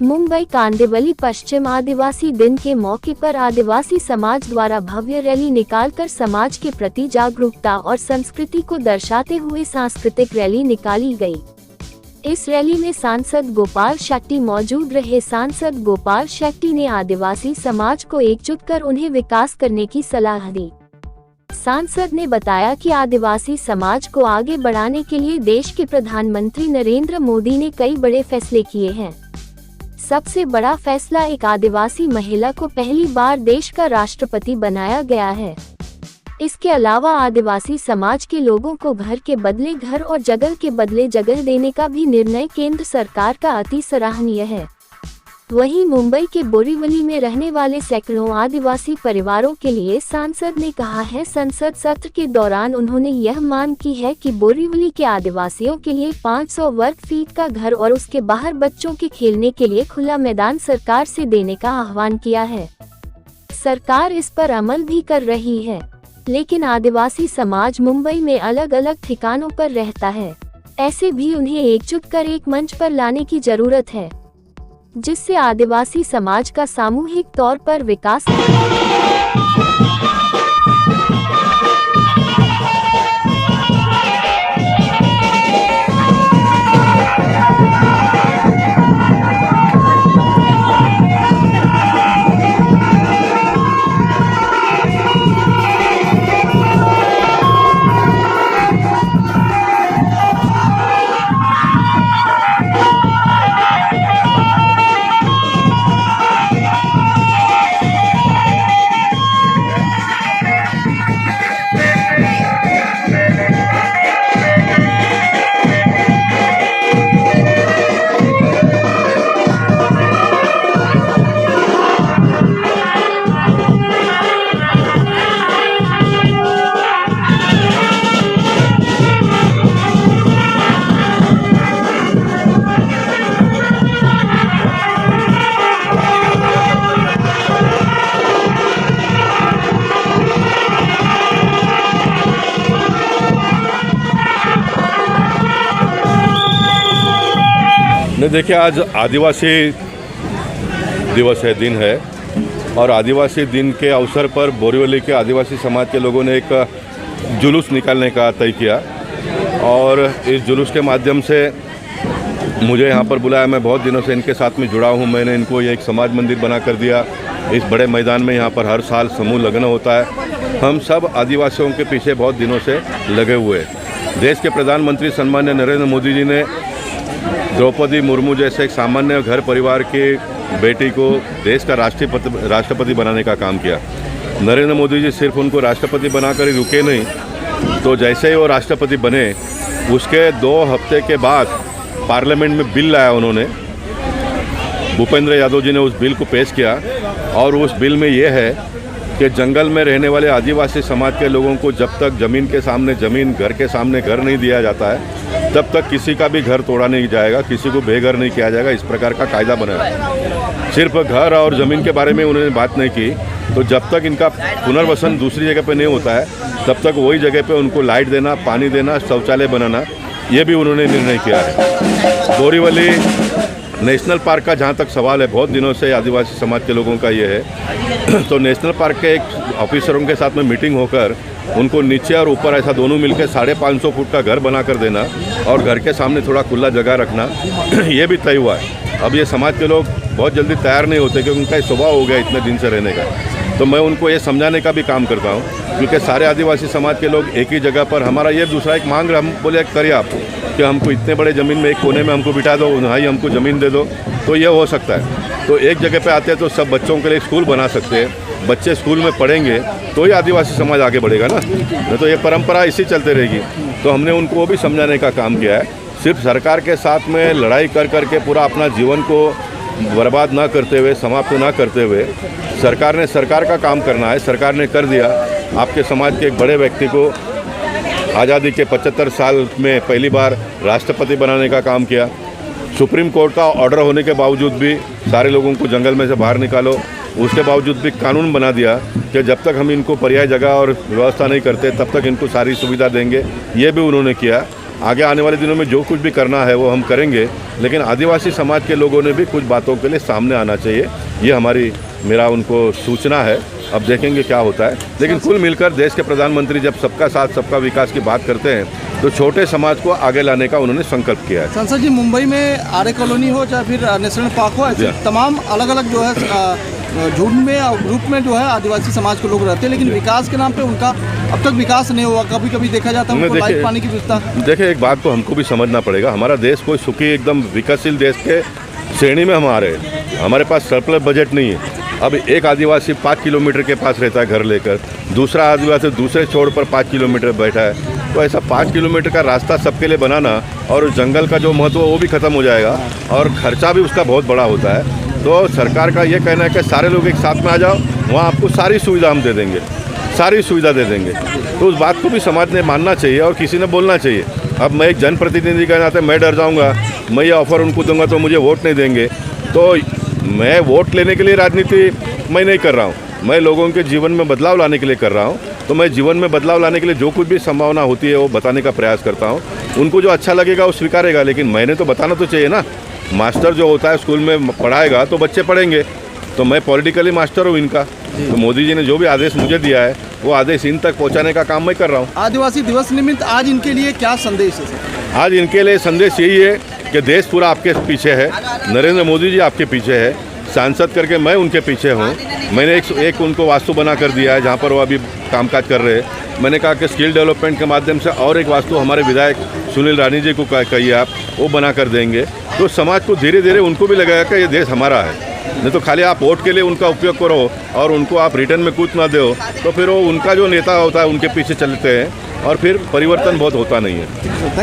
मुंबई कांदिवली पश्चिम आदिवासी दिन के मौके पर आदिवासी समाज द्वारा भव्य रैली निकालकर समाज के प्रति जागरूकता और संस्कृति को दर्शाते हुए सांस्कृतिक रैली निकाली गई। इस रैली में सांसद गोपाल शेट्टी मौजूद रहे। सांसद गोपाल शेट्टी ने आदिवासी समाज को एकजुट कर उन्हें विकास करने की सलाह दी। सांसद ने बताया कि आदिवासी समाज को आगे बढ़ाने के लिए देश के प्रधानमंत्री नरेंद्र मोदी ने कई बड़े फैसले किए हैं। सबसे बड़ा फैसला एक आदिवासी महिला को पहली बार देश का राष्ट्रपति बनाया गया है। इसके अलावा आदिवासी समाज के लोगों को घर के बदले घर और जगह के बदले जगह देने का भी निर्णय केंद्र सरकार का अति सराहनीय है। वहीं मुंबई के बोरीवली में रहने वाले सैकड़ों आदिवासी परिवारों के लिए सांसद ने कहा है। संसद सत्र के दौरान उन्होंने यह मांग की है कि बोरीवली के आदिवासियों के लिए 500 वर्ग फीट का घर और उसके बाहर बच्चों के खेलने के लिए खुला मैदान सरकार से देने का आह्वान किया है। सरकार इस पर अमल भी कर रही है, लेकिन आदिवासी समाज मुंबई में अलग अलग ठिकानों पर रहता है। ऐसे भी उन्हें एकजुट कर एक मंच पर लाने की जरूरत है, जिससे आदिवासी समाज का सामूहिक तौर पर विकास नहीं, देखिए आज आदिवासी दिवस है, दिन है, और आदिवासी दिन के अवसर पर बोरीवली के आदिवासी समाज के लोगों ने एक जुलूस निकालने का तय किया और इस जुलूस के माध्यम से मुझे यहाँ पर बुलाया। मैं बहुत दिनों से इनके साथ में जुड़ा हूँ। मैंने इनको ये एक समाज मंदिर बना कर दिया। इस बड़े मैदान में यहाँ पर हर साल समूह लगन होता है। हम सब आदिवासियों के पीछे बहुत दिनों से लगे हुए हैं। देश के प्रधानमंत्री सन्मान्य नरेंद्र मोदी जी ने द्रौपदी मुर्मू जैसे एक सामान्य घर परिवार की बेटी को देश का राष्ट्रपति बनाने का काम किया। नरेंद्र मोदी जी सिर्फ उनको राष्ट्रपति बनाकर ही रुके नहीं, तो जैसे ही वो राष्ट्रपति बने उसके 2 हफ्ते के बाद पार्लियामेंट में बिल लाया उन्होंने। भूपेंद्र यादव जी ने उस बिल को पेश किया और उस बिल में ये है कि जंगल में रहने वाले आदिवासी समाज के लोगों को जब तक ज़मीन के सामने ज़मीन, घर के सामने घर नहीं दिया जाता है, तब तक किसी का भी घर तोड़ा नहीं जाएगा, किसी को बेघर नहीं किया जाएगा। इस प्रकार का कायदा बना है। सिर्फ घर और ज़मीन के बारे में उन्होंने बात नहीं की, तो जब तक इनका पुनर्वसन दूसरी जगह पे नहीं होता है तब तक वही जगह पे उनको लाइट देना, पानी देना, शौचालय बनाना, ये भी उन्होंने निर्णय किया है। बोरीवली नेशनल पार्क का जहाँ तक सवाल है, बहुत दिनों से आदिवासी समाज के लोगों का ये है, तो नेशनल पार्क के एक ऑफिसरों के साथ में मीटिंग होकर उनको नीचे और ऊपर ऐसा दोनों मिलकर 550 फुट का घर बना कर देना और घर के सामने थोड़ा खुला जगह रखना, ये भी तय हुआ है। अब ये समाज के लोग बहुत जल्दी तैयार नहीं होते क्योंकि उनका स्वभाव हो गया इतने दिन से रहने का, तो मैं उनको ये समझाने का भी काम करता हूँ क्योंकि सारे आदिवासी समाज के लोग एक ही जगह पर, हमारा ये दूसरा एक मांग हम बोले करिए आप कि हमको इतने बड़े ज़मीन में एक कोने में हमको बिठा दो, वहाँ ही हमको ज़मीन दे दो, तो ये हो सकता है। तो एक जगह पे आते हैं तो सब बच्चों के लिए स्कूल बना सकते हैं, बच्चे स्कूल में पढ़ेंगे तो ही आदिवासी समाज आगे बढ़ेगा ना, नहीं तो ये परंपरा इसी चलते रहेगी। तो हमने उनको वो भी समझाने का काम किया है। सिर्फ सरकार के साथ में लड़ाई कर करके पूरा अपना जीवन को बर्बाद ना करते हुए, समाप्त ना करते हुए, सरकार का काम करना है। सरकार ने कर दिया। आपके समाज के एक बड़े व्यक्ति को आज़ादी के 75 साल में पहली बार राष्ट्रपति बनाने का काम किया। सुप्रीम कोर्ट का ऑर्डर होने के बावजूद भी सारे लोगों को जंगल में से बाहर निकालो, उसके बावजूद भी कानून बना दिया कि जब तक हम इनको पर्याय जगह और व्यवस्था नहीं करते तब तक इनको सारी सुविधा देंगे। ये भी उन्होंने किया। आगे आने वाले दिनों में जो कुछ भी करना है वो हम करेंगे, लेकिन आदिवासी समाज के लोगों ने भी कुछ बातों के लिए सामने आना चाहिए। ये मेरा उनको सूचना है। अब देखेंगे क्या होता है। लेकिन कुल मिलकर देश के प्रधानमंत्री जब सबका साथ सबका विकास की बात करते हैं तो छोटे समाज को आगे लाने का उन्होंने संकल्प किया है। संसद जी, मुंबई में आर्य कॉलोनी हो चाहे फिर नेशनल पार्क हो, ऐसे तमाम अलग अलग जो है झुंड में और ग्रुप में जो है आदिवासी समाज के लोग रहते हैं, लेकिन विकास के नाम पे उनका अब तक विकास नहीं हुआ। कभी कभी देखा जाता है उनको लाइट पानी की व्यवस्था। देखिए, एक बात तो हमको भी समझना पड़ेगा, हमारा देश कोई सुखी एकदम विकासशील देश के श्रेणी में हम आ रहे हैं। हमारे पास सरप्लस बजट नहीं है। अब एक आदिवासी 5 किलोमीटर के पास रहता है घर लेकर, दूसरा आदिवासी दूसरे छोर पर 5 किलोमीटर बैठा है। तो ऐसा 5 किलोमीटर का रास्ता सबके लिए बनाना और जंगल का जो महत्व वो भी ख़त्म हो जाएगा और खर्चा भी उसका बहुत बड़ा होता है। तो सरकार का ये कहना है कि सारे लोग एक साथ में आ जाओ, वहाँ आपको सारी सुविधा हम दे देंगे, सारी सुविधा दे देंगे। तो उस बात को भी समाज ने मानना चाहिए और किसी ने बोलना चाहिए। अब मैं एक जनप्रतिनिधि के नाते मैं डर जाऊँगा, मैं ये ऑफ़र उनको दूंगा तो मुझे वोट नहीं देंगे। तो मैं वोट लेने के लिए राजनीति मैं नहीं कर रहा हूँ, मैं लोगों के जीवन में बदलाव लाने के लिए कर रहा हूँ। तो मैं जीवन में बदलाव लाने के लिए जो कुछ भी संभावना होती है वो बताने का प्रयास करता हूँ। उनको जो अच्छा लगेगा वो स्वीकारेगा, लेकिन मैंने तो बताना तो चाहिए ना। मास्टर जो होता है स्कूल में पढ़ाएगा तो बच्चे पढ़ेंगे। तो मैं पॉलिटिकली मास्टर हूँ इनका। तो मोदी जी ने जो भी आदेश मुझे दिया है वो आदेश इन तक पहुँचाने का काम मैं कर रहा हूँ। आदिवासी दिवस निमित्त आज इनके लिए क्या संदेश है सर? आज इनके लिए संदेश यही है कि देश पूरा आपके पीछे है, नरेंद्र मोदी जी आपके पीछे है, सांसद करके मैं उनके पीछे हूँ। मैंने एक उनको वास्तु बना कर दिया है जहाँ पर वो अभी कामकाज कर रहे हैं। मैंने कहा कि स्किल डेवलपमेंट के माध्यम से और एक वास्तु हमारे विधायक सुनील रानी जी को कहिए आप, वो बना कर देंगे। तो समाज को धीरे धीरे उनको भी लगेगा कि ये देश हमारा है। नहीं तो खाली आप वोट के लिए उनका उपयोग करो और उनको आप रिटर्न में कुछ ना दो तो फिर वो उनका जो नेता होता है उनके पीछे चलते हैं और फिर परिवर्तन बहुत होता नहीं है।